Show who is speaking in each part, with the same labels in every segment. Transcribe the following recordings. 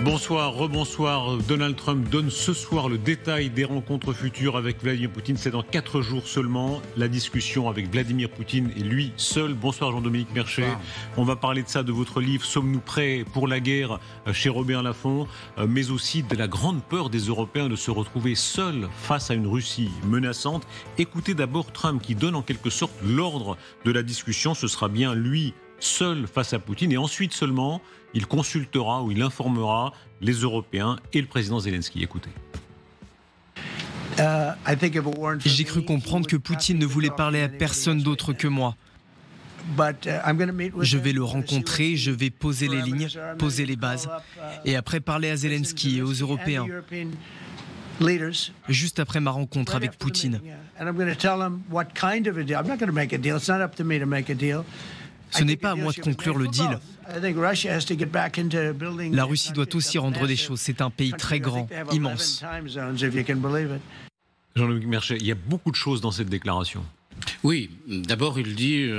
Speaker 1: Bonsoir, rebonsoir. Donald Trump donne ce soir le détail des rencontres futures avec Vladimir Poutine. C'est dans 4 jours seulement. La discussion avec Vladimir Poutine et lui seul. Bonsoir Jean-Dominique Merchet. Bonsoir. On va parler de ça, de votre livre « Sommes-nous prêts pour la guerre ?» chez Robert Laffont, mais aussi de la grande peur des Européens de se retrouver seuls face à une Russie menaçante. Écoutez d'abord Trump qui donne en quelque sorte l'ordre de la discussion. Ce sera bien lui seul face à Poutine et ensuite seulement il consultera ou il informera les Européens et le président Zelensky. Écoutez.
Speaker 2: J'ai cru comprendre que Poutine ne voulait parler à personne d'autre que moi. Je vais le rencontrer, je vais poser les lignes, poser les bases, et après parler à Zelensky et aux Européens. Juste après ma rencontre avec Poutine. Ce n'est pas à moi de conclure le deal. La Russie doit aussi rendre des choses. C'est un pays très grand, immense.
Speaker 1: Jean-Luc Merchet, il y a beaucoup de choses dans cette déclaration.
Speaker 3: Oui, d'abord il dit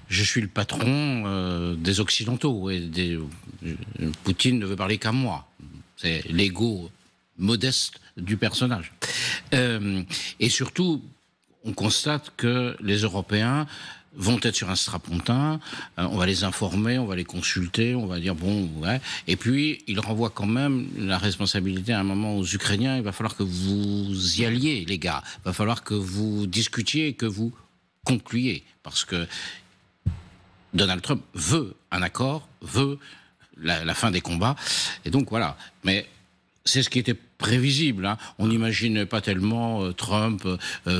Speaker 3: je suis le patron des Occidentaux. Poutine ne veut parler qu'à moi. C'est l'ego modeste du personnage. Et surtout, on constate que les Européens vont être sur un strapontin, on va les informer, on va les consulter, on va dire bon, ouais. Et puis, il renvoie quand même la responsabilité à un moment aux Ukrainiens. Il va falloir que vous y alliez, les gars. Il va falloir que vous discutiez, que vous concluiez. Parce que Donald Trump veut un accord, veut la fin des combats. Et donc, voilà. Mais c'est ce qui était prévisible. Hein. On n'imaginait pas tellement Trump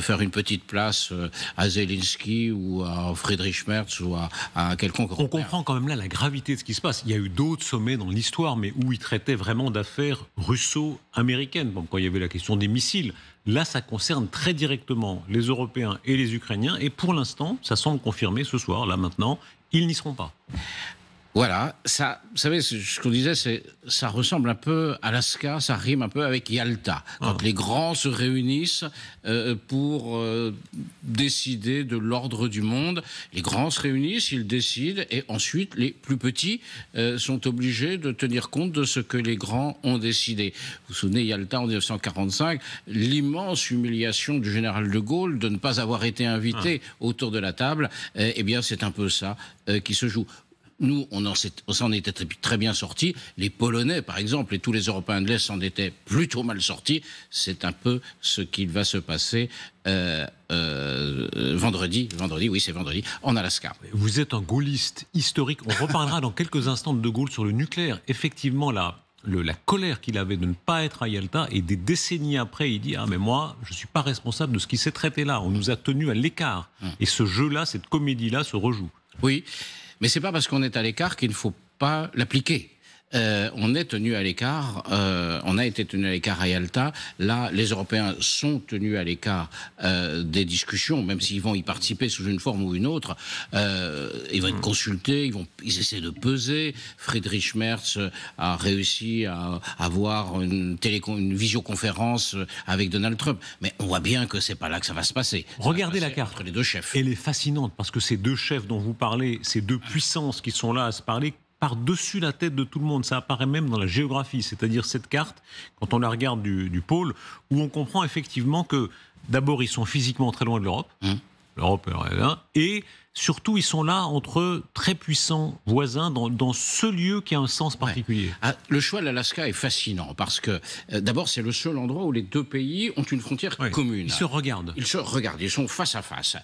Speaker 3: faire une petite place à Zelensky ou à Friedrich Merz ou à quelconque Européen.
Speaker 1: On comprend quand même là la gravité de ce qui se passe. Il y a eu d'autres sommets dans l'histoire, mais où ils traitaient vraiment d'affaires russo-américaines. Bon, quand il y avait la question des missiles, là, ça concerne très directement les Européens et les Ukrainiens. Et pour l'instant, ça semble confirmé ce soir, là maintenant, ils n'y seront pas.
Speaker 3: Voilà, ça, vous savez, ce qu'on disait, ça ressemble un peu à Alaska, ça rime un peu avec Yalta, quand les grands se réunissent pour décider de l'ordre du monde. Les grands se réunissent, ils décident, et ensuite les plus petits sont obligés de tenir compte de ce que les grands ont décidé. Vous vous souvenez, Yalta en 1945, l'immense humiliation du général de Gaulle de ne pas avoir été invité autour de la table, eh bien c'est un peu ça qui se joue. Nous, on s'en était très bien sortis. Les Polonais, par exemple, et tous les Européens de l'Est s'en étaient plutôt mal sortis. C'est un peu ce qu'il va se passer vendredi, oui, c'est vendredi, en Alaska.
Speaker 1: Vous êtes un gaulliste historique. On reparlera dans quelques instants de De Gaulle sur le nucléaire. Effectivement, la colère qu'il avait de ne pas être à Yalta, et des décennies après, il dit « Ah, mais moi, je ne suis pas responsable de ce qui s'est traité là. On nous a tenus à l'écart. » Et ce jeu-là, cette comédie-là se rejoue.
Speaker 3: Oui. Mais c'est pas parce qu'on est à l'écart qu'il ne faut pas l'appliquer. On est tenu à l'écart, on a été tenu à l'écart à Yalta. Là, les Européens sont tenus à l'écart des discussions, même s'ils vont y participer sous une forme ou une autre. Ils vont être consultés, ils essaient de peser. Friedrich Merz a réussi à avoir une visioconférence avec Donald Trump. Mais on voit bien que c'est pas là que ça va se passer.
Speaker 1: Regardez la carte
Speaker 3: entre les deux chefs.
Speaker 1: Elle est fascinante parce que ces deux chefs dont vous parlez, ces deux puissances qui sont là à se parler, par-dessus la tête de tout le monde. Ça apparaît même dans la géographie, c'est-à-dire cette carte, quand on la regarde du pôle, où on comprend effectivement que d'abord ils sont physiquement très loin de l'Europe, l'Europe est là, et surtout ils sont là entre très puissants voisins dans ce lieu qui a un sens particulier.
Speaker 3: Ouais. Ah, le choix de l'Alaska est fascinant parce que d'abord c'est le seul endroit où les deux pays ont une frontière commune.
Speaker 1: Ils se regardent.
Speaker 3: Ils se regardent, ils sont face à face.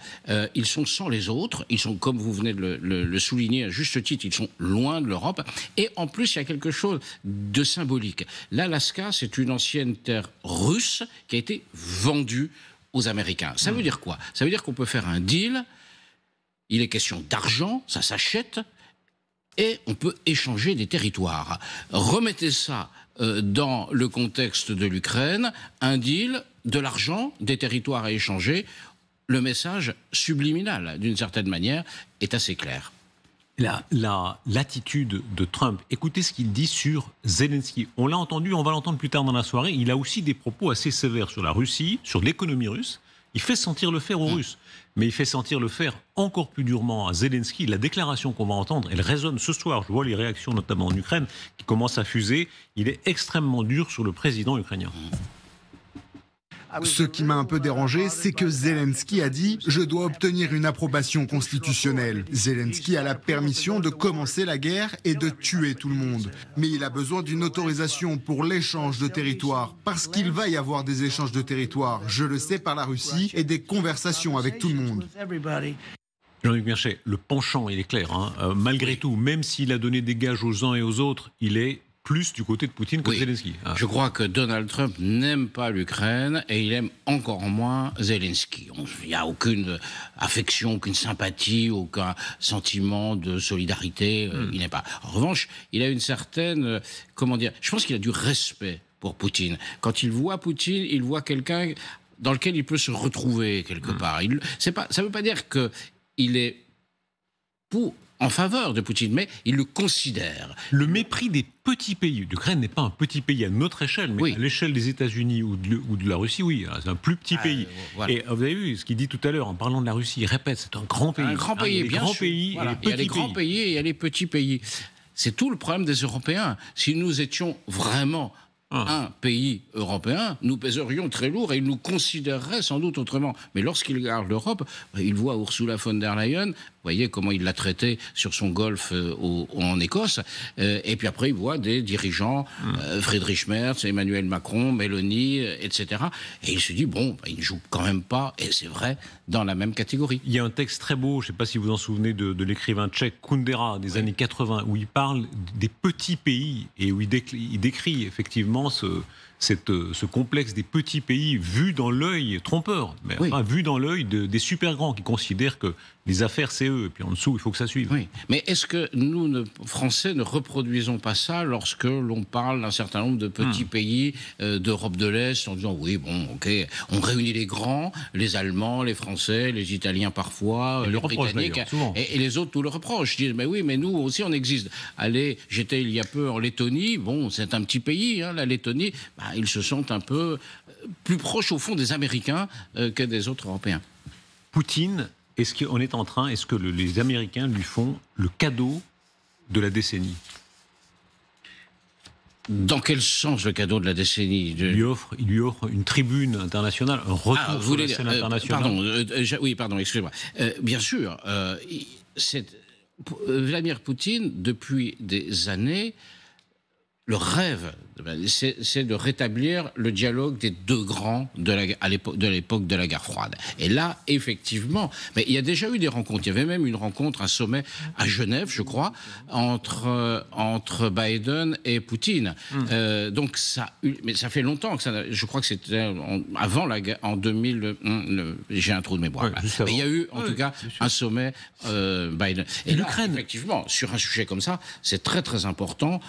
Speaker 3: Ils sont sans les autres, ils sont, comme vous venez de le souligner à juste titre, ils sont loin de l'Europe. Et en plus il y a quelque chose de symbolique. L'Alaska, c'est une ancienne terre russe qui a été vendue aux Américains. Ça veut dire quoi? Ça veut dire qu'on peut faire un deal. Il est question d'argent, ça s'achète, et on peut échanger des territoires. Remettez ça dans le contexte de l'Ukraine, un deal, de l'argent, des territoires à échanger. Le message subliminal, d'une certaine manière, est assez clair.
Speaker 1: L'attitude de Trump, écoutez ce qu'il dit sur Zelensky. On l'a entendu, on va l'entendre plus tard dans la soirée, il a aussi des propos assez sévères sur la Russie, sur l'économie russe. Il fait sentir le fer aux Russes, mais il fait sentir le fer encore plus durement à Zelensky. La déclaration qu'on va entendre, elle résonne ce soir. Je vois les réactions, notamment en Ukraine, qui commencent à fuser. Il est extrêmement dur sur le président ukrainien.
Speaker 4: Ce qui m'a un peu dérangé, c'est que Zelensky a dit « Je dois obtenir une approbation constitutionnelle ». Zelensky a la permission de commencer la guerre et de tuer tout le monde. Mais il a besoin d'une autorisation pour l'échange de territoire, parce qu'il va y avoir des échanges de territoire, je le sais, par la Russie, et des conversations avec tout le monde.
Speaker 1: Jean-Luc Merchet, le penchant, il est clair. Malgré tout, même s'il a donné des gages aux uns et aux autres, il est plus du côté de Poutine que Zelensky.
Speaker 3: Je crois que Donald Trump n'aime pas l'Ukraine et il aime encore moins Zelensky. Il n'y a aucune affection, aucune sympathie, aucun sentiment de solidarité. Il n'aime pas. En revanche, il a une certaine, je pense qu'il a du respect pour Poutine. Quand il voit Poutine, il voit quelqu'un dans lequel il peut se retrouver quelque part. Ça ne veut pas dire qu'il est en faveur de Poutine, mais il le considère.
Speaker 1: Le mépris des petits pays. L'Ukraine n'est pas un petit pays à notre échelle, mais à l'échelle des États-Unis ou de la Russie, oui, c'est un plus petit pays. Voilà. Et vous avez vu ce qu'il dit tout à l'heure en parlant de la Russie, il répète, c'est un grand pays.
Speaker 3: Un grand pays, bien sûr.
Speaker 1: Il y a les grands pays
Speaker 3: et il y a les petits pays. C'est tout le problème des Européens. Si nous étions vraiment un pays européen, nous pèserions très lourd et ils nous considéreraient sans doute autrement. Mais lorsqu'il regarde l'Europe, il voit Ursula von der Leyen, vous voyez comment il l'a traité sur son golf en Écosse, et puis après il voit des dirigeants, Friedrich Merz, Emmanuel Macron, Meloni, etc. Et il se dit, il ne joue quand même pas, et c'est vrai, dans la même catégorie.
Speaker 1: Il y a un texte très beau, je ne sais pas si vous vous en souvenez, de l'écrivain tchèque Kundera des années 80, où il parle des petits pays, et où il décrit effectivement ce complexe des petits pays vu dans l'œil trompeur, mais enfin, vu dans l'œil des super grands qui considèrent que les affaires c'est eux, et puis en dessous il faut que ça suive.
Speaker 3: Oui, mais est-ce que nous, Français, ne reproduisons pas ça lorsque l'on parle d'un certain nombre de petits pays d'Europe de l'Est en disant on réunit les grands, les Allemands, les Français, les Italiens parfois, les Britanniques, et les autres nous le reprochent. Ils disent mais nous aussi on existe. Allez, j'étais il y a peu en Lettonie, c'est un petit pays, la Lettonie, ils se sentent un peu plus proches au fond des Américains que des autres Européens.
Speaker 1: Poutine, est-ce que les Américains lui font le cadeau de la décennie?
Speaker 3: Dans quel sens le cadeau de la décennie?
Speaker 1: Il lui offre une tribune internationale, un retour sur la scène internationale.
Speaker 3: Pardon, excusez-moi. Bien sûr, Vladimir Poutine, depuis des années, le rêve, c'est de rétablir le dialogue des deux grands de l'époque de la guerre froide. Et là, effectivement, mais il y a déjà eu des rencontres. Il y avait même une rencontre, un sommet à Genève, je crois, entre Biden et Poutine. Donc mais ça fait longtemps que ça. Je crois que c'était avant la guerre, en 2000. J'ai un trou de mémoire. Mais il y a eu, en tout cas, un sommet Biden. Et l'Ukraine, effectivement, sur un sujet comme ça, c'est très très important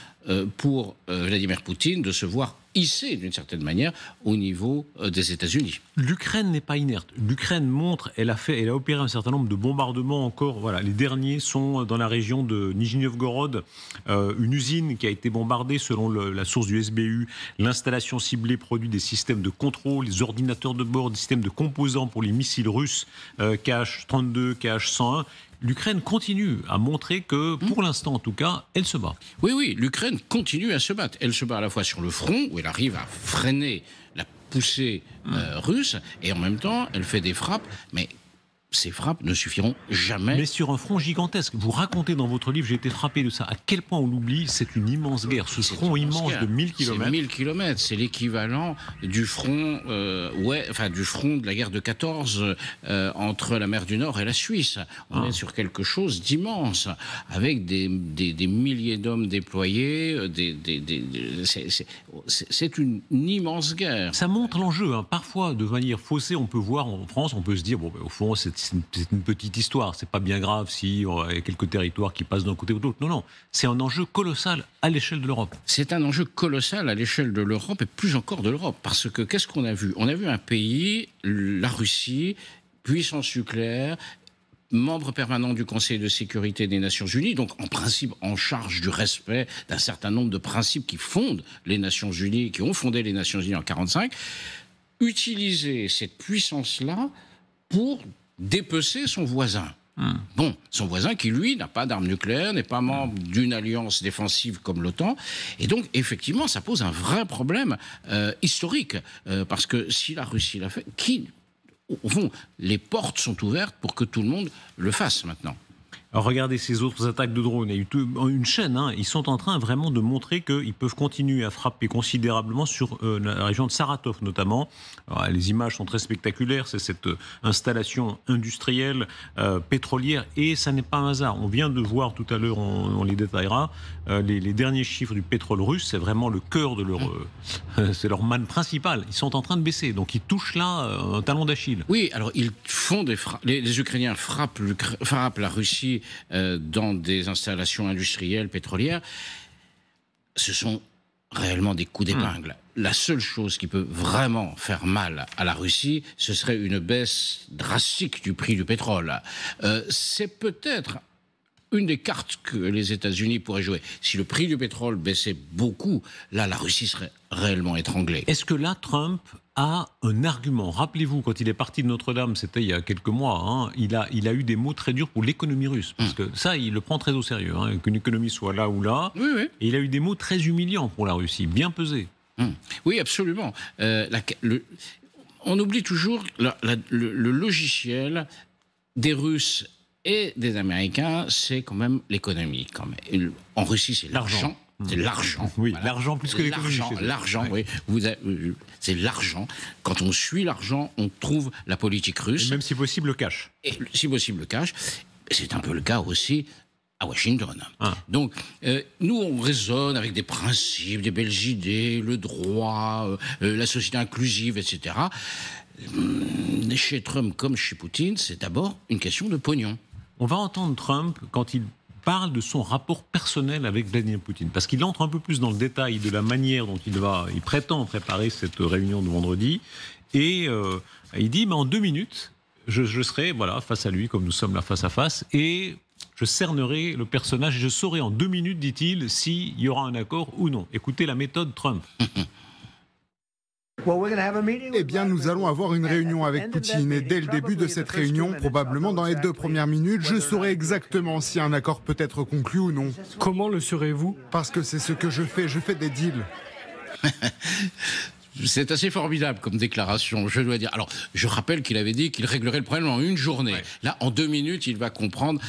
Speaker 3: pour Vladimir Poutine de se voir hissé d'une certaine manière au niveau des États-Unis.
Speaker 1: L'Ukraine n'est pas inerte. L'Ukraine montre, elle a opéré un certain nombre de bombardements encore. Voilà, les derniers sont dans la région de Nijni-Novgorod, une usine qui a été bombardée selon la source du SBU. L'installation ciblée produit des systèmes de contrôle, les ordinateurs de bord, des systèmes de composants pour les missiles russes KH-32, KH-101. L'Ukraine continue à montrer que, pour l'instant en tout cas, elle se bat.
Speaker 3: Oui, l'Ukraine continue à se battre. Elle se bat à la fois sur le front, où elle arrive à freiner la poussée russe, et en même temps, elle fait des frappes, mais ces frappes ne suffiront jamais.
Speaker 1: Mais sur un front gigantesque. Vous racontez dans votre livre, j'ai été frappé de ça, à quel point on l'oublie, c'est une immense guerre. Ce front immense de 1000 km.
Speaker 3: C'est 1000 km, c'est l'équivalent du front, du front de la guerre de 14 entre la mer du Nord et la Suisse. On est sur quelque chose d'immense, avec des milliers d'hommes déployés. C'est une immense guerre.
Speaker 1: Ça montre l'enjeu. Parfois, de manière faussée, on peut voir en France, on peut se dire, au fond, c'est une petite histoire. C'est pas bien grave si il y a quelques territoires qui passent d'un côté ou de l'autre. Non. C'est un enjeu colossal à l'échelle de l'Europe.
Speaker 3: C'est un enjeu colossal à l'échelle de l'Europe et plus encore de l'Europe. Parce que qu'est-ce qu'on a vu? On a vu un pays, la Russie, puissance nucléaire, membre permanent du Conseil de sécurité des Nations Unies, donc en principe en charge du respect d'un certain nombre de principes qui fondent les Nations Unies, qui ont fondé les Nations Unies en 1945. utiliser cette puissance-là pour dépecer son voisin. Bon, son voisin qui, lui, n'a pas d'armes nucléaires, n'est pas membre d'une alliance défensive comme l'OTAN. Et donc, effectivement, ça pose un vrai problème historique. Parce que si la Russie l'a fait, au fond, les portes sont ouvertes pour que tout le monde le fasse maintenant.
Speaker 1: Alors regardez ces autres attaques de drones, il y a eu une chaîne, hein. Ils sont en train vraiment de montrer qu'ils peuvent continuer à frapper considérablement sur la région de Saratov notamment. Alors, les images sont très spectaculaires, c'est cette installation industrielle pétrolière et ça n'est pas un hasard. On vient de voir tout à l'heure, on les détaillera, les derniers chiffres du pétrole russe, c'est vraiment le cœur de leur... c'est leur manne principale, ils sont en train de baisser, donc ils touchent là un talon d'Achille.
Speaker 3: Oui, alors ils font les Ukrainiens frappent la Russie dans des installations industrielles pétrolières. Ce sont réellement des coups d'épingle. La seule chose qui peut vraiment faire mal à la Russie, ce serait une baisse drastique du prix du pétrole. C'est peut-être une des cartes que les États-Unis pourraient jouer. Si le prix du pétrole baissait beaucoup, là, la Russie serait réellement étranglée.
Speaker 1: Est-ce que là, Trump a un argument? Rappelez-vous, quand il est parti de Notre-Dame, c'était il y a quelques mois, hein, il a eu des mots très durs pour l'économie russe. Parce que ça, il le prend très au sérieux, hein, qu'une économie soit là ou là.
Speaker 3: Oui, oui.
Speaker 1: Et il a eu des mots très humiliants pour la Russie, bien pesés.
Speaker 3: Oui, absolument. On oublie toujours le logiciel des Russes et des Américains, c'est quand même l'économie. En Russie, c'est l'argent. C'est l'argent.
Speaker 1: Oui, voilà. L'argent plus que l'économie.
Speaker 3: L'argent, oui. C'est l'argent. Quand on suit l'argent, on trouve la politique russe.
Speaker 1: Et même si possible, le cash.
Speaker 3: Et si possible, le cash. C'est un peu le cas aussi à Washington. Donc, nous, on raisonne avec des principes, des belles idées, le droit, la société inclusive, etc. Chez Trump comme chez Poutine, c'est d'abord une question de pognon.
Speaker 1: On va entendre Trump quand il parle de son rapport personnel avec Vladimir Poutine, parce qu'il entre un peu plus dans le détail de la manière dont il prétend préparer cette réunion de vendredi, et il dit, mais en 2 minutes, je serai face à lui, comme nous sommes là face à face, et je cernerai le personnage, et je saurai en 2 minutes, dit-il, s'il y aura un accord ou non. Écoutez la méthode Trump.
Speaker 4: Eh bien, nous allons avoir une réunion avec Poutine et dès le début de cette réunion, probablement dans les 2 premières minutes, je saurai exactement si un accord peut être conclu ou non.
Speaker 5: Comment le saurez-vous?
Speaker 4: Parce que c'est ce que je fais des deals.
Speaker 3: C'est assez formidable comme déclaration, je dois dire. Alors, je rappelle qu'il avait dit qu'il réglerait le problème en 1 journée. Ouais. Là, en 2 minutes, il va comprendre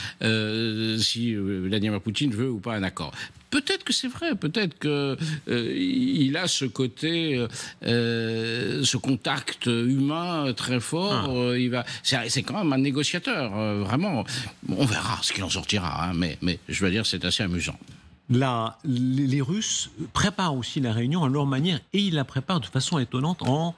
Speaker 3: si Vladimir Poutine veut ou pas un accord. Peut-être que c'est vrai, peut-être qu'il a ce côté, ce contact humain très fort. C'est quand même un négociateur, vraiment. On verra ce qu'il en sortira, hein, mais je veux dire, c'est assez amusant.
Speaker 1: Les Russes préparent aussi la réunion à leur manière et ils la préparent de façon étonnante en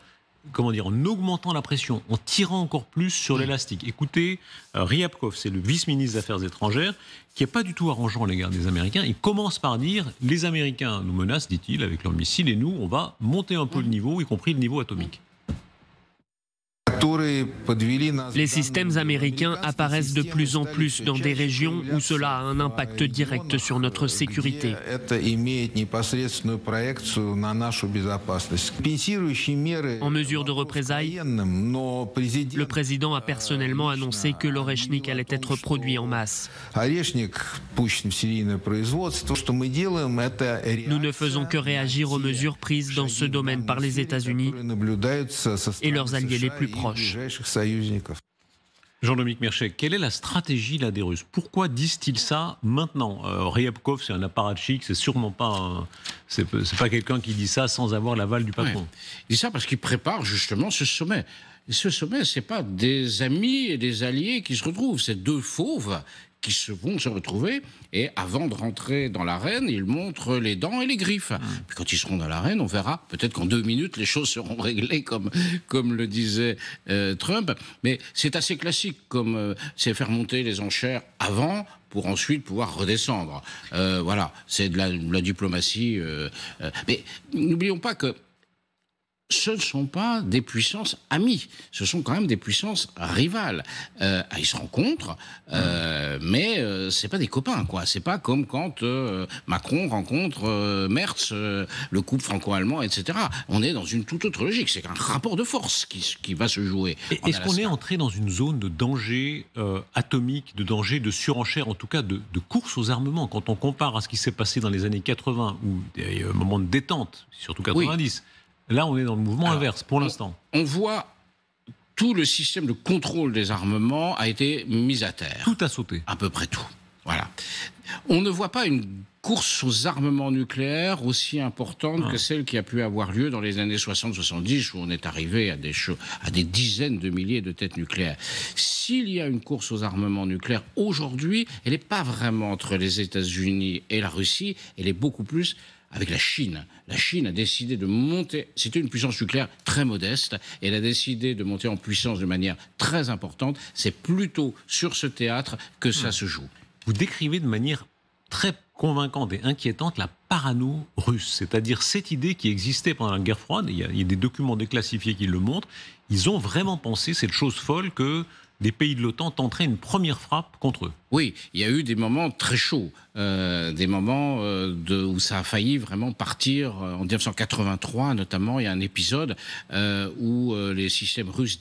Speaker 1: augmentant la pression, en tirant encore plus sur l'élastique. Écoutez, Ryabkov, c'est le vice-ministre des Affaires étrangères, qui n'est pas du tout arrangeant à l'égard des Américains. Il commence par dire « Les Américains nous menacent, dit-il, avec leurs missiles, et nous, on va monter un peu le niveau, y compris le niveau atomique. »
Speaker 5: Les systèmes américains apparaissent de plus en plus dans des régions où cela a un impact direct sur notre sécurité. En mesure de représailles, le président a personnellement annoncé que l'Oreshnik allait être produit en masse. Nous ne faisons que réagir aux mesures prises dans ce domaine par les États-Unis et leurs alliés les plus proches.
Speaker 1: Jean-Dominique Merchet, quelle est la stratégie là des Russes? Pourquoi disent-ils ça maintenant? Ryabkov, c'est un apparatchik, c'est sûrement pas c'est pas quelqu'un qui dit ça sans avoir l'aval du patron.
Speaker 3: Ouais. Il dit ça parce qu'il prépare justement ce sommet. Et ce sommet, c'est pas des amis et des alliés qui se retrouvent, c'est 2 fauves qui vont se retrouver, et avant de rentrer dans l'arène, ils montrent les dents et les griffes. Puis quand ils seront dans l'arène, on verra, peut-être qu'en 2 minutes, les choses seront réglées, comme le disait Trump. Mais c'est assez classique, c'est faire monter les enchères avant, pour ensuite pouvoir redescendre. Voilà, c'est de la diplomatie. Mais n'oublions pas que ce ne sont pas des puissances amies, ce sont quand même des puissances rivales. Ils se rencontrent, mais c'est pas des copains, quoi. C'est pas comme quand Macron rencontre Merz, le couple franco-allemand, etc. On est dans une toute autre logique. C'est un rapport de force qui va se jouer.
Speaker 1: Est-ce qu'on est entré dans une zone de danger atomique, de danger de surenchère, en tout cas de course aux armements, quand on compare à ce qui s'est passé dans les années 80, où il y a eu un moment de détente, surtout 90. Oui. Là, on est dans le mouvement inverse, pour l'instant.
Speaker 3: On voit tout le système de contrôle des armements a été mis à terre.
Speaker 1: Tout a sauté.
Speaker 3: À peu près tout. Voilà. On ne voit pas une course aux armements nucléaires aussi importante que celle qui a pu avoir lieu dans les années 60-70, où on est arrivé à des dizaines de milliers de têtes nucléaires. S'il y a une course aux armements nucléaires aujourd'hui, elle n'est pas vraiment entre les États-Unis et la Russie, elle est beaucoup plus avec la Chine. La Chine a décidé de monter, c'était une puissance nucléaire très modeste, elle a décidé de monter en puissance de manière très importante. C'est plutôt sur ce théâtre que ça se joue.
Speaker 1: Vous décrivez de manière très convaincante et inquiétante la parano russe, c'est-à-dire cette idée qui existait pendant la guerre froide, il y a des documents déclassifiés qui le montrent, ils ont vraiment pensé cette chose folle que des pays de l'OTAN tenteraient une première frappe contre eux.
Speaker 3: Oui, il y a eu des moments très chauds, des moments où ça a failli vraiment partir. En 1983, notamment, il y a un épisode où les systèmes russes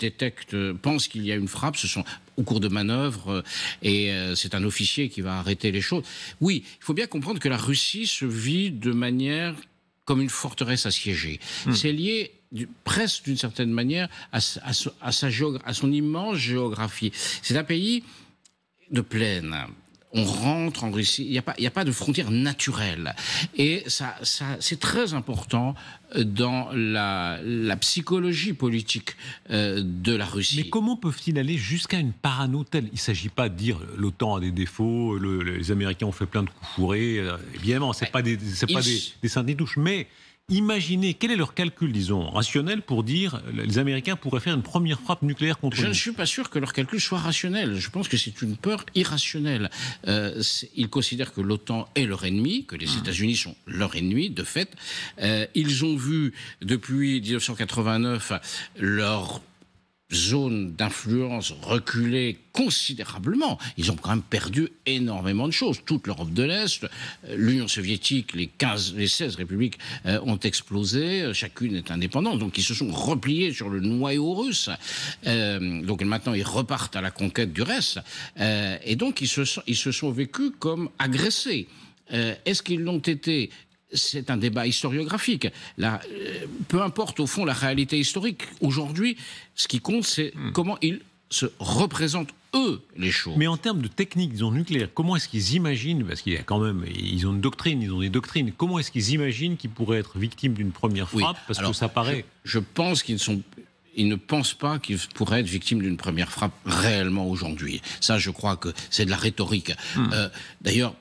Speaker 3: pensent qu'il y a une frappe. Ce sont au cours de manœuvres et c'est un officier qui va arrêter les choses. Oui, il faut bien comprendre que la Russie se vit de manière comme une forteresse assiégée. C'est lié presque d'une certaine manière à son immense géographie. C'est un pays de plaine. On rentre en Russie, il n'y a pas de frontière naturelle. Et ça, c'est très important dans la psychologie politique de la Russie.
Speaker 1: Mais comment peuvent-ils aller jusqu'à une parano telle ? Il ne s'agit pas de dire l'OTAN a des défauts, les Américains ont fait plein de coups fourrés. Évidemment, ce n'est pas des saintes ni touches. Mais imaginez, quel est leur calcul, disons, rationnel pour dire les Américains pourraient faire une première frappe nucléaire contre nous ?
Speaker 3: Je ne suis pas sûr que leur calcul soit rationnel. Je pense que c'est une peur irrationnelle. Ils considèrent que l'OTAN est leur ennemi, que les États-Unis sont leur ennemi, de fait. Ils ont vu, depuis 1989, leur zone d'influence reculée considérablement. Ils ont quand même perdu énormément de choses. Toute l'Europe de l'Est, l'Union soviétique, les 16 républiques ont explosé, chacune est indépendante. Donc ils se sont repliés sur le noyau russe. Donc maintenant ils repartent à la conquête du reste. Et donc ils se sont vécus comme agressés. Est-ce qu'ils l'ont été ? C'est un débat historiographique. Peu importe, au fond, la réalité historique. Aujourd'hui, ce qui compte, c'est comment ils se représentent, eux, les choses.
Speaker 1: Mais en termes de technique, disons, nucléaire, comment est-ce qu'ils imaginent, parce qu'il y a quand même, ils ont des doctrines, comment est-ce qu'ils imaginent qu'ils pourraient être victimes d'une première frappe ? Parce que ça paraît...
Speaker 3: Je pense qu'ils ne pensent pas qu'ils pourraient être victimes d'une première frappe réellement aujourd'hui. Ça, je crois que c'est de la rhétorique. D'ailleurs,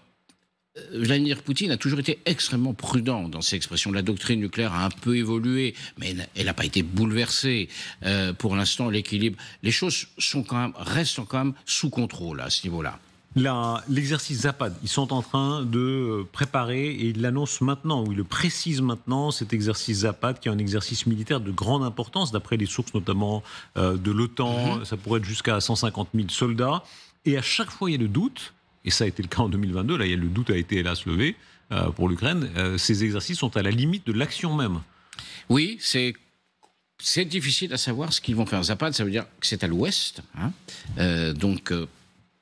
Speaker 3: Vladimir Poutine a toujours été extrêmement prudent dans ses expressions. La doctrine nucléaire a un peu évolué, mais elle n'a pas été bouleversée. Pour l'instant, l'équilibre, les choses restent quand même sous contrôle à ce niveau-là.
Speaker 1: L'exercice Zapad, ils sont en train de préparer, et ils l'annoncent maintenant, ou ils le précisent maintenant, cet exercice Zapad, qui est un exercice militaire de grande importance, d'après les sources notamment de l'OTAN, ça pourrait être jusqu'à 150 000 soldats. Et à chaque fois, il y a le doute. Et ça a été le cas en 2022, là, le doute a été hélas levé pour l'Ukraine. Ces exercices sont à la limite de l'action même.
Speaker 3: Oui, c'est difficile à savoir ce qu'ils vont faire. Zapad, ça veut dire que c'est à l'ouest, donc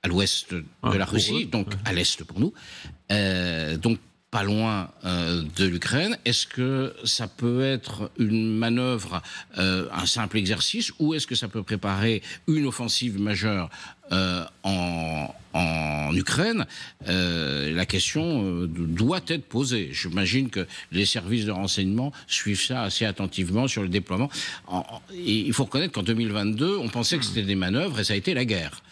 Speaker 3: à l'ouest de la Russie, donc à l'est pour nous, donc pas loin de l'Ukraine. Est-ce que ça peut être une manœuvre, un simple exercice, ou est-ce que ça peut préparer une offensive majeure en Ukraine? La question doit être posée. J'imagine que les services de renseignement suivent ça assez attentivement sur le déploiement. Il faut reconnaître qu'en 2022, on pensait que c'était des manœuvres et ça a été la guerre.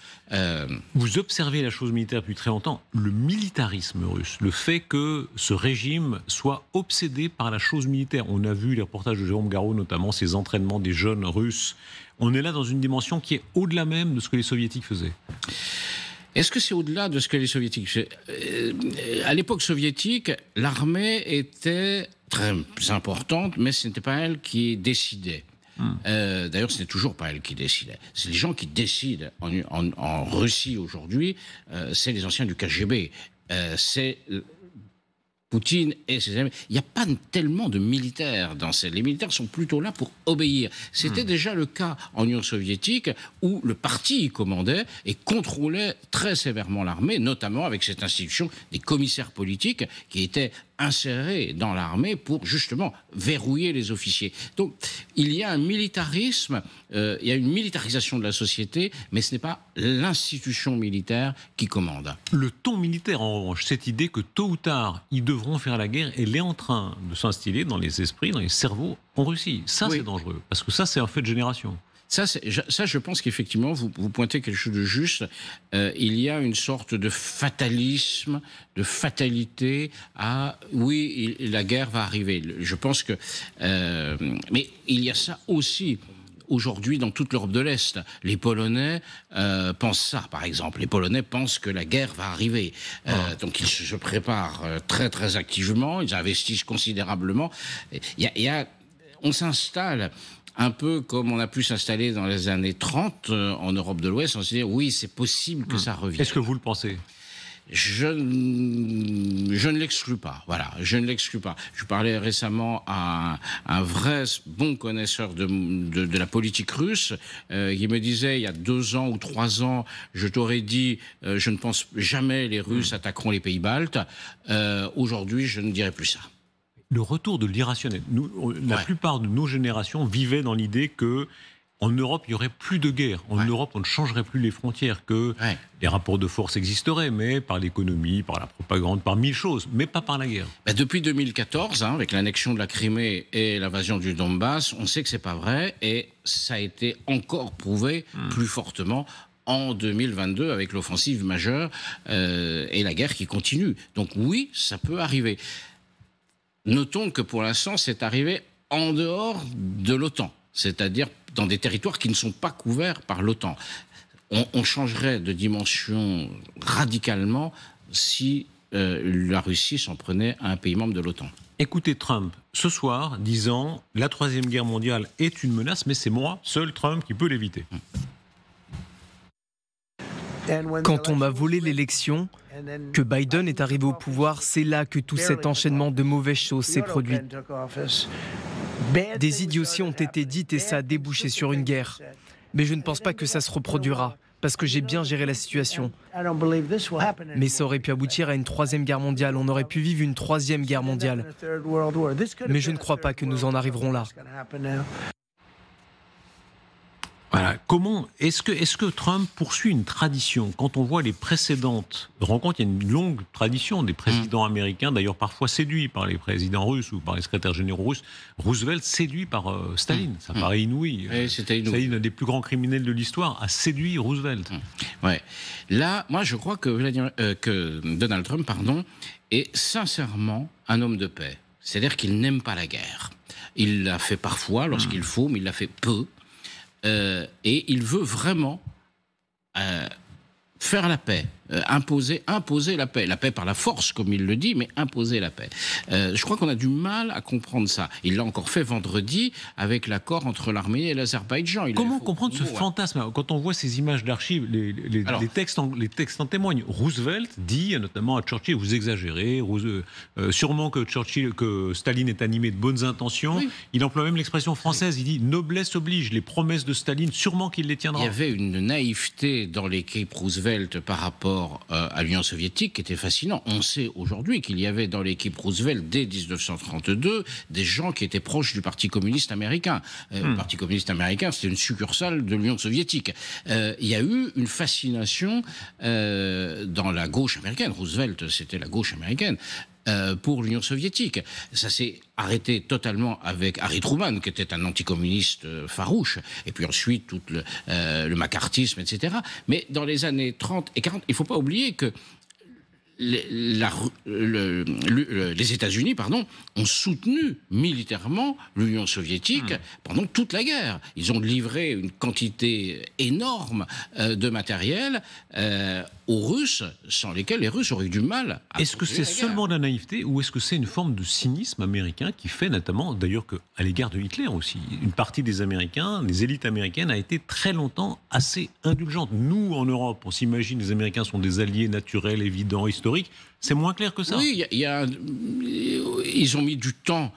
Speaker 1: Vous observez la chose militaire depuis très longtemps, le militarisme russe, le fait que ce régime soit obsédé par la chose militaire. On a vu les reportages de Jérôme Garraud, notamment ces entraînements des jeunes Russes. On est là dans une dimension qui est au-delà même de ce que les Soviétiques faisaient.
Speaker 3: Est-ce que c'est au-delà de ce que les soviétiques... À l'époque soviétique, l'armée était très importante, mais ce n'était pas elle qui décidait. D'ailleurs, ce n'est toujours pas elle qui décidait. C'est les gens qui décident en Russie aujourd'hui. C'est les anciens du KGB. C'est Poutine et ses amis. Il n'y a pas tellement de militaires dans ces... Les militaires sont plutôt là pour obéir. C'était déjà le cas en Union soviétique où le parti commandait et contrôlait très sévèrement l'armée, notamment avec cette institution des commissaires politiques qui étaient insérés dans l'armée pour justement verrouiller les officiers. Donc il y a un militarisme, il y a une militarisation de la société, mais ce n'est pas l'institution militaire qui commande.
Speaker 1: Le ton militaire, en revanche, cette idée que tôt ou tard, ils devront faire la guerre, elle est en train de s'instiller dans les esprits, dans les cerveaux en Russie. Ça, c'est dangereux, parce que ça, c'est un fait de génération.
Speaker 3: Ça, je pense qu'effectivement, vous pointez quelque chose de juste. Il y a une sorte de fatalisme, de fatalité à oui, la guerre va arriver. Je pense que, mais il y a ça aussi. Aujourd'hui, dans toute l'Europe de l'Est, les Polonais pensent ça, par exemple. Les Polonais pensent que la guerre va arriver. Donc, ils se préparent très, très activement. Ils investissent considérablement. On s'installe un peu comme on a pu s'installer dans les années 30 en Europe de l'Ouest. On se dit, oui, c'est possible que ça revienne.
Speaker 1: Est-ce que vous le pensez ?
Speaker 3: Je ne l'exclus pas. Voilà, je ne l'exclus pas. Je parlais récemment à un vrai bon connaisseur de la politique russe qui me disait, il y a 2 ans ou 3 ans, je t'aurais dit, je ne pense jamais les Russes attaqueront les pays baltes. Aujourd'hui, je ne dirais plus ça.
Speaker 1: Le retour de l'irrationnel. La plupart de nos générations vivaient dans l'idée que en Europe, il n'y aurait plus de guerre. En Europe, on ne changerait plus les frontières, que les rapports de force existeraient, mais par l'économie, par la propagande, par 1000 choses, mais pas par la guerre.
Speaker 3: Depuis 2014, avec l'annexion de la Crimée et l'invasion du Donbass, on sait que c'est pas vrai, et ça a été encore prouvé plus fortement en 2022 avec l'offensive majeure et la guerre qui continue. Donc oui, ça peut arriver. Notons que pour l'instant, c'est arrivé en dehors de l'OTAN, c'est-à-dire dans des territoires qui ne sont pas couverts par l'OTAN. On changerait de dimension radicalement si la Russie s'en prenait à un pays membre de l'OTAN.
Speaker 1: Écoutez Trump ce soir disant « La Troisième Guerre mondiale est une menace, mais c'est moi, seul Trump, qui peut l'éviter ».
Speaker 2: Quand on m'a volé l'élection, que Biden est arrivé au pouvoir, c'est là que tout cet enchaînement de mauvaises choses s'est produit. Des idioties ont été dites et ça a débouché sur une guerre. Mais je ne pense pas que ça se reproduira, parce que j'ai bien géré la situation. Mais ça aurait pu aboutir à une 3e guerre mondiale. On aurait pu vivre une 3e guerre mondiale. Mais je ne crois pas que nous en arriverons là.
Speaker 1: Voilà. Comment est-ce que Trump poursuit une tradition? Quand on voit les précédentes rencontres, il y a une longue tradition des présidents américains, d'ailleurs parfois séduits par les présidents russes ou par les secrétaires généraux russes. Roosevelt séduit par Staline, ça paraît inouï. Staline, un des plus grands criminels de l'histoire, a séduit Roosevelt.
Speaker 3: Ouais. Là, moi je crois que Donald Trump, est sincèrement un homme de paix. C'est-à-dire qu'il n'aime pas la guerre. Il l'a fait parfois lorsqu'il faut, mais il l'a fait peu. Et il veut vraiment faire la paix, imposer la paix par la force, comme il le dit, mais imposer la paix. Je crois qu'on a du mal à comprendre ça. Il l'a encore fait vendredi avec l'accord entre l'Arménie et l'Azerbaïdjan.
Speaker 1: Comment comprendre ce fantasme? Quand on voit ces images d'archives, les textes en témoignent. Roosevelt dit, notamment à Churchill, vous exagérez, sûrement que Staline est animé de bonnes intentions. Oui. Il emploie même l'expression française, il dit « noblesse oblige », les promesses de Staline, sûrement qu'il les tiendra.
Speaker 3: Il y avait une naïveté dans l'équipe Roosevelt par rapport à l'Union soviétique qui était fascinant. On sait aujourd'hui qu'il y avait dans l'équipe Roosevelt dès 1932 des gens qui étaient proches du Parti communiste américain. Le Parti communiste américain, c'était une succursale de l'Union soviétique. Il y a eu une fascination dans la gauche américaine. Roosevelt, c'était la gauche américaine. Pour l'Union soviétique. Ça s'est arrêté totalement avec Harry Truman, qui était un anticommuniste farouche, et puis ensuite tout le macartisme, etc. Mais dans les années 30 et 40, il ne faut pas oublier que les États-Unis, ont soutenu militairement l'Union soviétique pendant toute la guerre. Ils ont livré une quantité énorme de matériel aux Russes, sans lesquels les Russes auraient eu du mal à...
Speaker 1: Est-ce que c'est seulement de la naïveté ou est-ce que c'est une forme de cynisme américain qui fait notamment, d'ailleurs à l'égard de Hitler aussi, une partie des Américains, des élites américaines a été très longtemps assez indulgente. Nous, en Europe, on s'imagine les Américains sont des alliés naturels, évidents, historiques. C'est moins clair que ça.
Speaker 3: Oui, ils ont mis du temps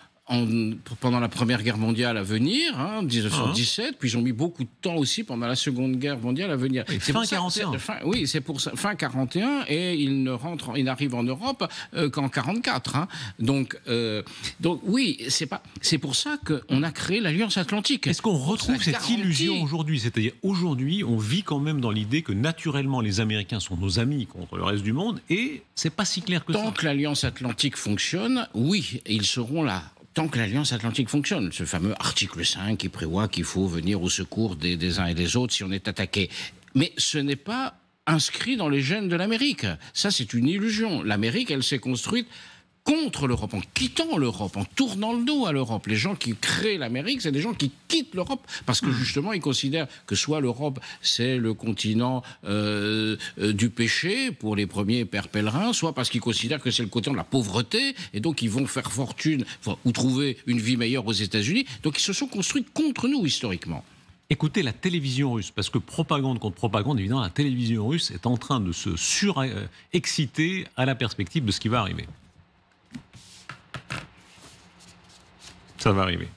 Speaker 3: pendant la Première Guerre mondiale à venir, 1917, puis ils ont mis beaucoup de temps aussi pendant la Seconde Guerre mondiale à venir.
Speaker 1: Oui, fin 41.
Speaker 3: Oui, c'est pour ça, fin 41, et ils n'arrivent en Europe qu'en 44. Donc oui, c'est pour ça qu'on a créé l'Alliance Atlantique.
Speaker 1: Est-ce qu'on retrouve cette illusion aujourd'hui? C'est-à-dire, aujourd'hui, on vit quand même dans l'idée que naturellement, les Américains sont nos amis contre le reste du monde, et c'est pas si clair que ça.
Speaker 3: Tant que l'Alliance Atlantique fonctionne, oui, ils seront là. Tant que l'Alliance Atlantique fonctionne, ce fameux article 5 qui prévoit qu'il faut venir au secours des uns et des autres si on est attaqué. Mais ce n'est pas inscrit dans les gènes de l'Amérique. Ça, c'est une illusion. L'Amérique, elle s'est construite contre l'Europe, en quittant l'Europe, en tournant le dos à l'Europe. Les gens qui créent l'Amérique, c'est des gens qui quittent l'Europe parce que justement, ils considèrent que soit l'Europe, c'est le continent du péché pour les premiers pères pèlerins, soit parce qu'ils considèrent que c'est le continent de la pauvreté et donc ils vont faire fortune ou trouver une vie meilleure aux États-Unis. Donc ils se sont construits contre nous historiquement.
Speaker 1: Écoutez la télévision russe, parce que propagande contre propagande, évidemment, la télévision russe est en train de se surexciter à la perspective de ce qui va arriver. Ça va arriver.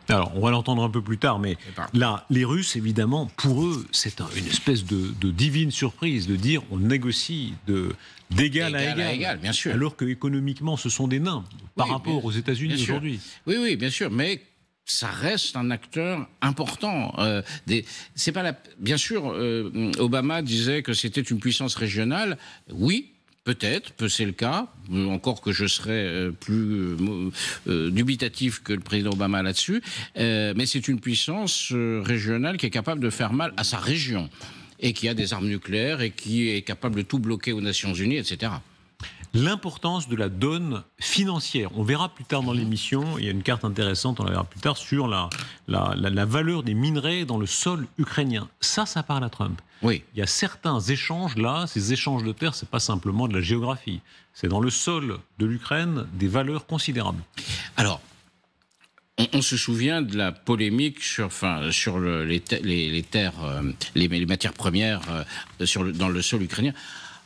Speaker 1: Alors, on va l'entendre un peu plus tard, mais là, les Russes, évidemment, pour eux, c'est une espèce de divine surprise de dire on négocie d'égal à égal,
Speaker 3: bien sûr.
Speaker 1: Alors qu'économiquement, ce sont des nains par rapport aux États-Unis aujourd'hui.
Speaker 3: Oui, bien sûr, mais ça reste un acteur important. C'est pas bien sûr, Obama disait que c'était une puissance régionale. Oui. Peut-être, c'est le cas, encore que je serais plus dubitatif que le président Obama là-dessus, mais c'est une puissance régionale qui est capable de faire mal à sa région et qui a des armes nucléaires et qui est capable de tout bloquer aux Nations Unies, etc.
Speaker 1: L'importance de la donne financière. On verra plus tard dans l'émission, il y a une carte intéressante, on la verra plus tard, sur la valeur des minerais dans le sol ukrainien. Ça parle à Trump.
Speaker 3: Oui.
Speaker 1: Il y a certains échanges là, ces échanges de terres, c'est pas simplement de la géographie. C'est dans le sol de l'Ukraine des valeurs considérables.
Speaker 3: Alors, on se souvient de la polémique sur les terres, les matières premières dans le sol ukrainien.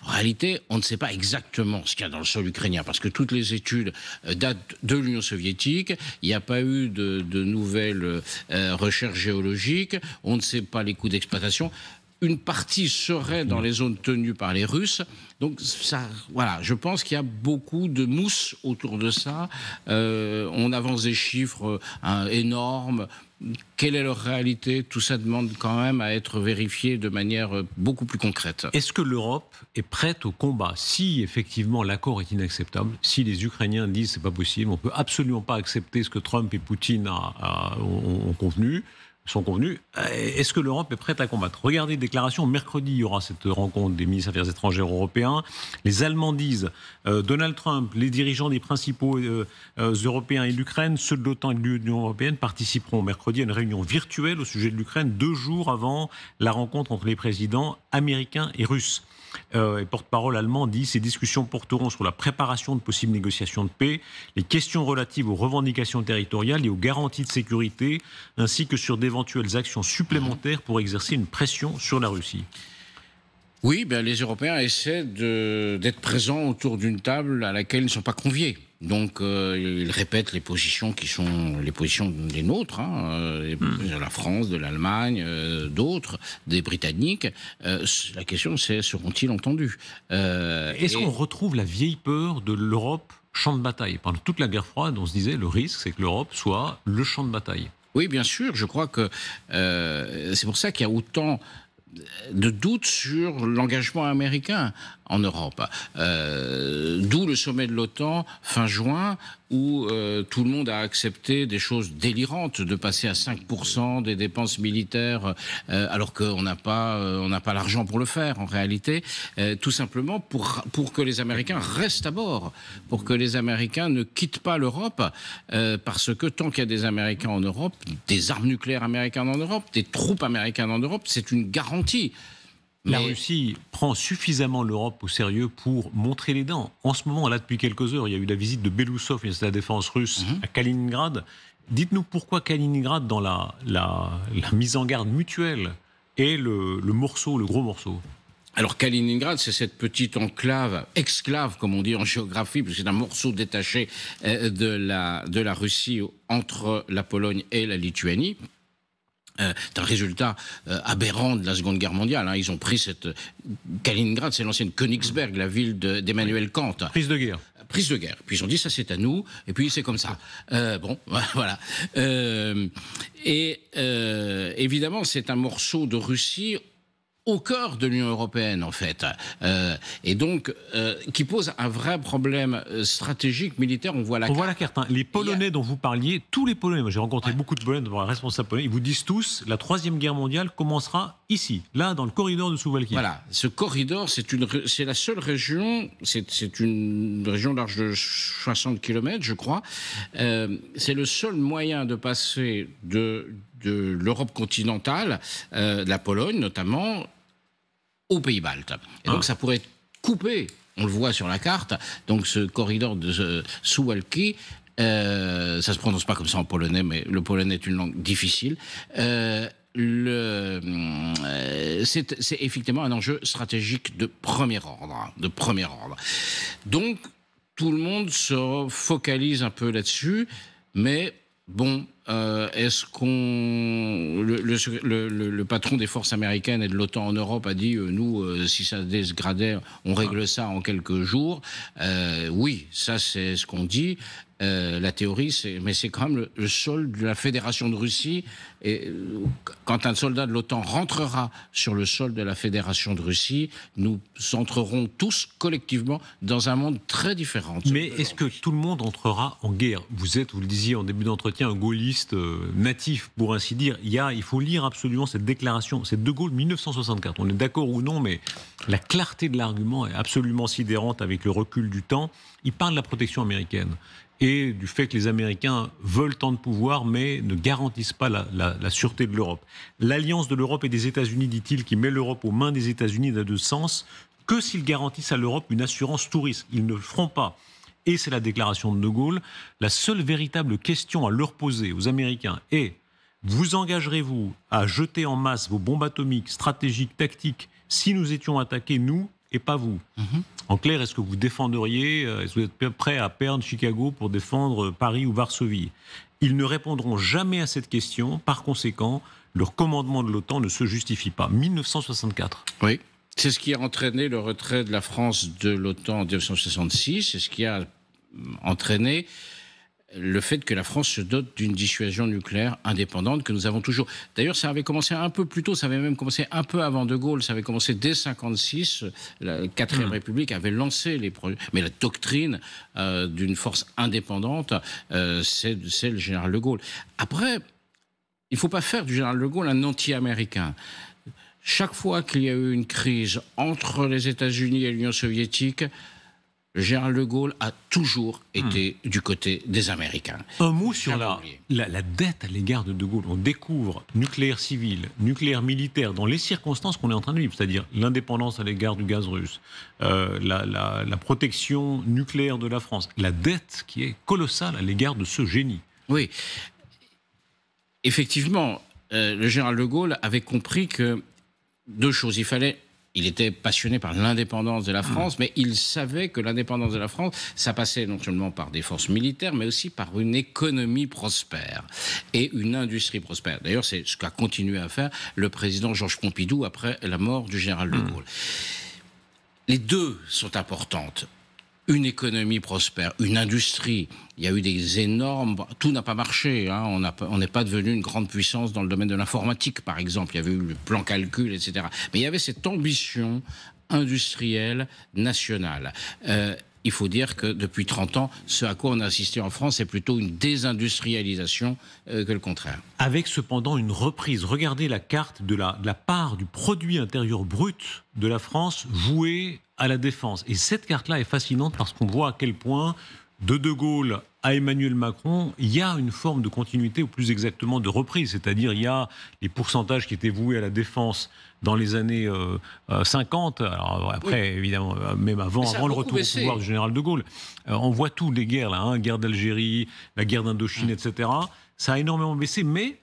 Speaker 3: En réalité, on ne sait pas exactement ce qu'il y a dans le sol ukrainien, parce que toutes les études datent de l'Union soviétique, il n'y a pas eu de nouvelles recherches géologiques, on ne sait pas les coûts d'exploitation. Une partie serait dans les zones tenues par les Russes. Donc, voilà, je pense qu'il y a beaucoup de mousse autour de ça. On avance des chiffres énormes. Quelle est leur réalité? Tout ça demande quand même à être vérifié de manière beaucoup plus concrète.
Speaker 1: Est-ce que l'Europe est prête au combat? Si effectivement l'accord est inacceptable, si les Ukrainiens disent c'est pas possible, on peut absolument pas accepter ce que Trump et Poutine sont convenus, est-ce que l'Europe est prête à combattre? Regardez les déclarations. Mercredi, il y aura cette rencontre des ministres des Affaires étrangères européens. Les Allemands disent, Donald Trump, les dirigeants des principaux Européens et l'Ukraine, ceux de l'OTAN et de l'Union européenne participeront mercredi à une réunion virtuelle au sujet de l'Ukraine, 2 jours avant la rencontre entre les présidents américains et russes. Et porte-parole allemand dit ces discussions porteront sur la préparation de possibles négociations de paix, les questions relatives aux revendications territoriales et aux garanties de sécurité, ainsi que sur d'éventuelles actions supplémentaires pour exercer une pression sur la Russie.
Speaker 3: Oui, les Européens essaient d'être présents autour d'une table à laquelle ils ne sont pas conviés. Donc, ils répètent les positions qui sont les positions des nôtres, de la France, de l'Allemagne, d'autres, des Britanniques. La question, c'est seront-ils entendus?
Speaker 1: Est-ce qu'on retrouve la vieille peur de l'Europe champ de bataille? Pendant toute la guerre froide, on se disait le risque, c'est que l'Europe soit le champ de bataille.
Speaker 3: Oui, bien sûr. Je crois que c'est pour ça qu'il y a autant de doute sur l'engagement américain en Europe. D'où le sommet de l'OTAN fin juin, où tout le monde a accepté des choses délirantes, de passer à 5% des dépenses militaires, alors qu'on n'a pas l'argent pour le faire en réalité, tout simplement pour que les Américains restent à bord, pour que les Américains ne quittent pas l'Europe, parce que tant qu'il y a des Américains en Europe, des armes nucléaires américaines en Europe, des troupes américaines en Europe, c'est une garantie.
Speaker 1: La Russie prend suffisamment l'Europe au sérieux pour montrer les dents. En ce moment, là, depuis quelques heures, il y a eu la visite de Belousov, ministre de la Défense russe, à Kaliningrad. Dites-nous pourquoi Kaliningrad, dans la mise en garde mutuelle, est le gros morceau.
Speaker 3: Alors Kaliningrad, c'est cette petite exclave, comme on dit en géographie, parce que c'est un morceau détaché de la Russie entre la Pologne et la Lituanie. C'est un résultat aberrant de la Seconde Guerre mondiale. Ils ont pris Kaliningrad, c'est l'ancienne Königsberg, la ville d'Emmanuel Kant.
Speaker 1: Prise de guerre.
Speaker 3: Puis ils ont dit ça c'est à nous, et puis c'est comme ça. Voilà. Évidemment, c'est un morceau de Russie au cœur de l'Union européenne, en fait. Et donc, qui pose un vrai problème stratégique, militaire. On voit la
Speaker 1: carte. Les Polonais dont vous parliez, tous les Polonais, moi j'ai rencontré beaucoup de Polonais devant la responsable polonais, ils vous disent tous, la Troisième Guerre mondiale commencera ici, là, dans le corridor de Suwałki.
Speaker 3: Voilà, ce corridor, c'est la seule région, c'est une région large de 60 km, je crois. C'est le seul moyen de passer de l'Europe continentale, de la Pologne notamment, aux Pays-Baltes. Et donc ça pourrait être coupé, on le voit sur la carte, donc ce corridor de Suwałki, ça se prononce pas comme ça en polonais, mais le polonais est une langue difficile. C'est effectivement un enjeu stratégique de premier ordre. Donc tout le monde se focalise un peu là-dessus, mais bon, est-ce qu'on... Le patron des forces américaines et de l'OTAN en Europe a dit, nous, si ça dégradait, on règle ça en quelques jours. Oui, ça c'est ce qu'on dit. La théorie, mais c'est quand même le sol de la Fédération de Russie. Et quand un soldat de l'OTAN rentrera sur le sol de la Fédération de Russie, nous entrerons tous collectivement dans un monde très différent.
Speaker 1: Mais est-ce que tout le monde entrera en guerre ? Vous êtes, vous le disiez en début d'entretien, un gaulliste natif, pour ainsi dire. Il faut lire absolument cette déclaration. C'est De Gaulle, 1964. On est d'accord ou non, mais la clarté de l'argument est absolument sidérante avec le recul du temps. Il parle de la protection américaine et du fait que les Américains veulent tant de pouvoir, mais ne garantissent pas la sûreté de l'Europe. L'alliance de l'Europe et des États-Unis, dit-il, qui met l'Europe aux mains des États-Unis, n'a de sens que s'ils garantissent à l'Europe une assurance tout risque. Ils ne le feront pas. Et c'est la déclaration de De Gaulle. La seule véritable question à leur poser, aux Américains, est: vous engagerez-vous à jeter en masse vos bombes atomiques, stratégiques, tactiques, si nous étions attaqués, nous, et pas vous? En clair, est-ce que vous défendriez, est-ce que vous êtes prêt à perdre Chicago pour défendre Paris ou Varsovie? Ils ne répondront jamais à cette question. Par conséquent, leur commandement de l'OTAN ne se justifie pas. 1964.
Speaker 3: Oui. C'est ce qui a entraîné le retrait de la France de l'OTAN en 1966. C'est ce qui a entraîné le fait que la France se dote d'une dissuasion nucléaire indépendante que nous avons toujours. D'ailleurs, ça avait commencé un peu plus tôt, ça avait même commencé un peu avant De Gaulle, ça avait commencé dès 1956. La 4e République avait lancé les projets. Mais la doctrine d'une force indépendante, c'est le général de Gaulle. Après, il ne faut pas faire du général de Gaulle un anti-américain. Chaque fois qu'il y a eu une crise entre les États-Unis et l'Union soviétique, le général de Gaulle a toujours été du côté des Américains.
Speaker 1: Un mot sur la dette à l'égard de De Gaulle. On découvre nucléaire civil, nucléaire militaire, dans les circonstances qu'on est en train de vivre, c'est-à-dire l'indépendance à l'égard du gaz russe, la protection nucléaire de la France, la dette qui est colossale à l'égard de ce génie.
Speaker 3: Oui, effectivement, le général de Gaulle avait compris que deux choses, il était passionné par l'indépendance de la France, mais il savait que l'indépendance de la France, ça passait non seulement par des forces militaires, mais aussi par une économie prospère et une industrie prospère. D'ailleurs, c'est ce qu'a continué à faire le président Georges Pompidou après la mort du général de Gaulle. Les deux sont importantes. une économie prospère, une industrie. Il y a eu des énormes... Tout n'a pas marché. Hein. On n'est pas devenu une grande puissance dans le domaine de l'informatique, par exemple. Il y avait eu le plan calcul, etc. Mais il y avait cette ambition industrielle nationale. Il faut dire que depuis 30 ans, ce à quoi on a assisté en France, c'est plutôt une désindustrialisation que le contraire.
Speaker 1: Avec cependant une reprise. Regardez la carte de la part du produit intérieur brut de la France vouée à la défense. Et cette carte-là est fascinante parce qu'on voit à quel point, de Gaulle à Emmanuel Macron, il y a une forme de continuité, ou plus exactement de reprise. C'est-à-dire, il y a les pourcentages qui étaient voués à la défense dans les années 50. Alors après, oui, évidemment, même avant le retour au pouvoir du général de Gaulle. On voit tous les guerres, là, hein, guerre d'Algérie, la guerre d'Indochine, etc. Ça a énormément baissé, mais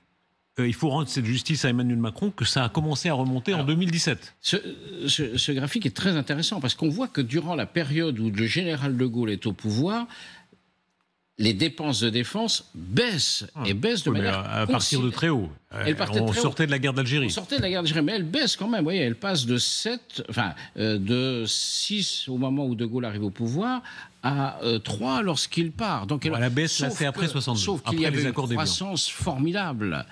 Speaker 1: il faut rendre cette justice à Emmanuel Macron que ça a commencé à remonter en 2017.
Speaker 3: Ce graphique est très intéressant parce qu'on voit que durant la période où le général de Gaulle est au pouvoir, les dépenses de défense baissent et baissent de manière
Speaker 1: à partir de très haut. On sortait de la guerre d'Algérie.
Speaker 3: On sortait de la guerre d'Algérie, mais elle baisse quand même. Vous voyez, elle passe de 6 au moment où de Gaulle arrive au pouvoir à 3 lorsqu'il part. Donc
Speaker 1: la baisse, là, c'est après 62.
Speaker 3: Sauf qu'il y avait une croissance formidable.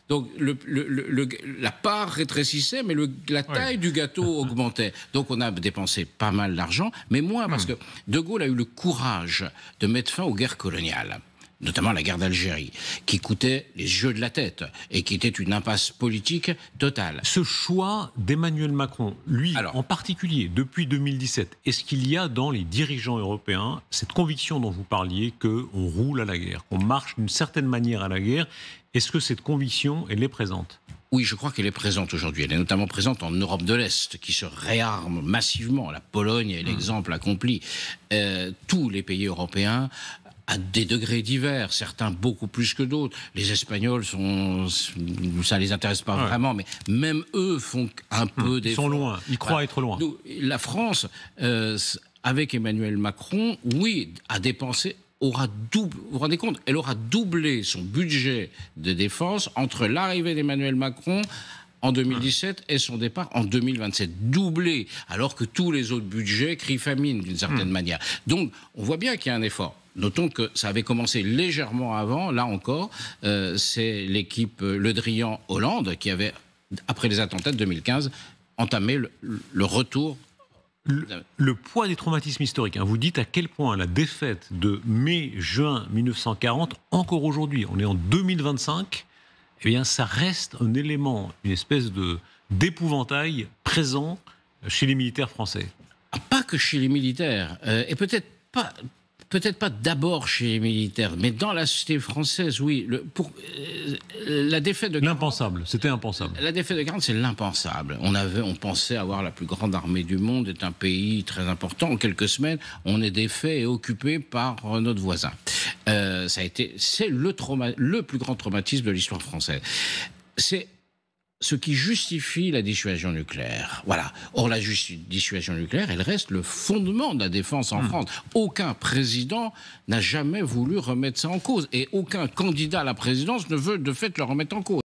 Speaker 3: Donc la part rétrécissait, mais la taille du gâteau augmentait. Donc on a dépensé pas mal d'argent, mais moins parce que de Gaulle a eu le courage de mettre fin aux guerres coloniales, notamment la guerre d'Algérie, qui coûtait les yeux de la tête et qui était une impasse politique totale.
Speaker 1: Ce choix d'Emmanuel Macron, lui en particulier, depuis 2017, est-ce qu'il y a dans les dirigeants européens cette conviction dont vous parliez qu'on roule à la guerre, qu'on marche d'une certaine manière à la guerre? Est-ce que cette conviction, elle est présente?
Speaker 3: Oui, je crois qu'elle est présente aujourd'hui. Elle est notamment présente en Europe de l'Est, qui se réarme massivement. La Pologne est l'exemple accompli. Tous les pays européens, à des degrés divers, certains beaucoup plus que d'autres. Les Espagnols, ça les intéresse pas vraiment, mais même eux font un peu des...
Speaker 1: Ils sont loin, ils croient être loin.
Speaker 3: La France, avec Emmanuel Macron, a dépensé... vous vous rendez compte, elle aura doublé son budget de défense entre l'arrivée d'Emmanuel Macron en 2017 et son départ en 2027. Doublé, alors que tous les autres budgets crient famine d'une certaine manière. Donc, on voit bien qu'il y a un effort. Notons que ça avait commencé légèrement avant, là encore, c'est l'équipe Le Drian-Hollande qui avait, après les attentats de 2015, entamé le retour.
Speaker 1: Le poids des traumatismes historiques. Vous dites à quel point la défaite de mai-juin 1940, encore aujourd'hui, on est en 2025, eh bien ça reste un élément, une espèce d'épouvantail présent chez les militaires français.
Speaker 3: Pas que chez les militaires, et peut-être pas d'abord chez les militaires, mais dans la société française, oui. La défaite de...
Speaker 1: L'impensable, c'était impensable.
Speaker 3: La défaite de 40, c'est l'impensable. On pensait avoir la plus grande armée du monde, est un pays très important. En quelques semaines, on est défait et occupé par notre voisin. C'est le plus grand traumatisme de l'histoire française. C'est ce qui justifie la dissuasion nucléaire. Voilà. Or, la dissuasion nucléaire, elle reste le fondement de la défense en France. Aucun président n'a jamais voulu remettre ça en cause. Et aucun candidat à la présidence ne veut de fait le remettre en cause.